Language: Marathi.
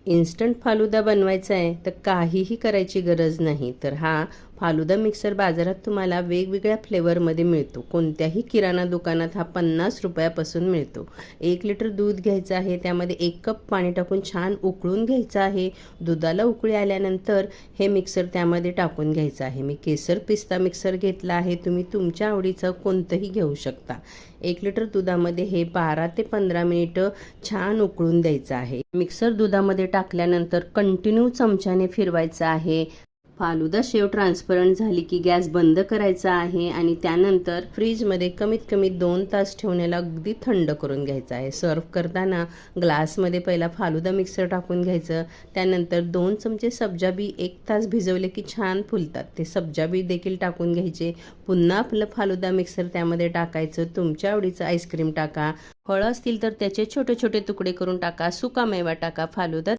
इन्स्टंट फालुदा बनवायचा आहे तर काहीही करायची गरज नाही. तर हा फालुदा मिक्सर बाजारात तुम्हाला वेगवेगळ्या फ्लेवरमध्ये मिळतो. कोणत्याही किराणा दुकानात हा 50 रुपयापासून मिळतो. 1 लिटर दूध घ्यायचं आहे, त्यामध्ये 1 कप पाणी टाकून छान उकळून घ्यायचं आहे. दुधाला उकळी आल्यानंतर हे मिक्सर त्यामध्ये टाकून घ्यायचं आहे. मी केसर पिस्ता मिक्सर घेतला आहे, तुम्ही तुमच्या आवडीचं कोणतंही घेऊ शकता. 1 लिटर दुधामध्ये हे 12 ते 15 मिनिटं छान उकळून द्यायचं आहे. मिक्सर दुधामध्ये टाकल्यानंतर कंटिन्यू चमच्याने फिरवायचं आहे. फालुदा शेव ट्रान्सपरंट झाली की गॅस बंद करायचा आहे आणि त्यानंतर फ्रीजमध्ये कमीत कमी 2 तास ठेवण्याला अगदी थंड करून घ्यायचं आहे. सर्व करताना ग्लासमध्ये पहिला फालुदा मिक्सर टाकून घ्यायचं. त्यानंतर 2 चमचे सब्जा बी 1 तास भिजवले की छान फुलतात. ते सब्जा बी देखील टाकून घ्यायचे. पुन्हा आपलं फालुदा मिक्सर त्यामध्ये टाकायचं. तुमच्या आवडीचं आईस्क्रीम टाका. फळं असतील तर त्याचे छोटे छोटे तुकडे करून टाका. सुका मेवा टाका. फालुदा